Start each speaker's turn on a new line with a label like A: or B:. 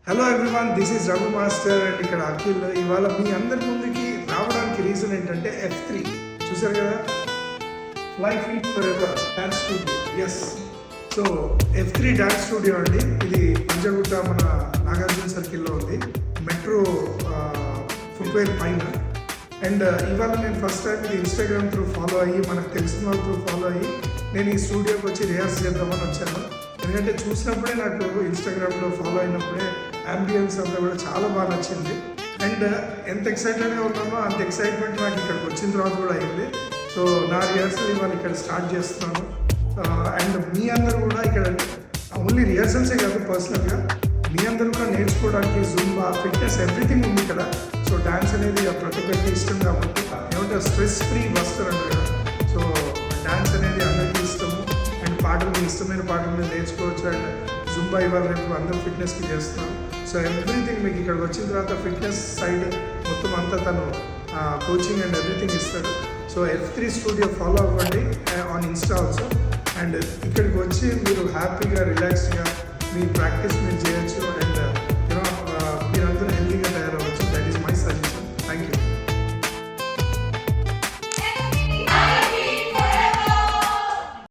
A: Hello everyone, this is Raghu master and ఇక్కడ అఖిల్. ఇవాళ మీ అందరి ముందుకి రావడానికి రీజన్ ఏంటంటే F3 చూసారు కదా, fly feet for ever dance studio. Yes, so F3 dance studio అండి. ఇది పంజగుట్ట మన నాగార్జున సర్కిల్లో ఉంది, మెట్రో ఫుట్వేర్ పైన. అండ్ ఇవాళ నేను ఫస్ట్ టైం ఇది ఇన్స్టాగ్రామ్ త్రూ ఫాలో అయ్యి, మనకు తెలిసిన వాళ్ళ త్రూ ఫాలో అయ్యి నేను ఈ స్టూడియోకి వచ్చి రిహార్స్ చేద్దామని వచ్చాను. ఎందుకంటే చూసినప్పుడే నాకు ఇన్స్టాగ్రామ్లో ఫాలో అయినప్పుడే అంబియన్స్ అంతా కూడా చాలా బాగా నచ్చింది. అండ్ ఎంత ఎక్సైటెడ్గా ఉన్నామో అంత ఎక్సైట్మెంట్ నాకు ఇక్కడికి వచ్చిన తర్వాత కూడా అయింది. సో నా రిహార్సల్ ఇవాళ ఇక్కడ స్టార్ట్ చేస్తున్నాను. అండ్ మీ అందరూ కూడా ఇక్కడ ఓన్లీ రిహార్సల్సే కాదు, పర్సనల్గా మీ అందరూ కూడా నేర్చుకోవడానికి జుంబా, ఫిట్నెస్, ఎవ్రీథింగ్ ఉంది ఇక్కడ. సో డాన్స్ అనేది ప్రతి ఒక్కరికి ఇష్టం కాబట్టి ఏమంటారు, స్ట్రెస్ ఫ్రీ వస్తారు అంటారు కదా. సో డాన్స్ అనేది అందరికీ ఇష్టము. అండ్ పాటలు, ఇష్టమైన పాటలు మీరు నేర్చుకోవచ్చు. అండ్ జుంబా ఇవాళ రేపు అందరూ ఫిట్నెస్కి చేస్తున్నాం. సో ఎవ్రీథింగ్ మీకు ఇక్కడికి వచ్చిన తర్వాత ఫిట్నెస్ సైడ్ మొత్తం అంతా తను కోచింగ్ అండ్ ఎవ్రీథింగ్ ఇస్తాడు. సో F3 స్టూడియో ఫాలో అవ్వండి ఆన్ ఇన్స్టా ఆల్సో. అండ్ ఇక్కడికి వచ్చి మీరు హ్యాపీగా రిలాక్స్గా మీ ప్రాక్టీస్ మీరు చేయొచ్చు.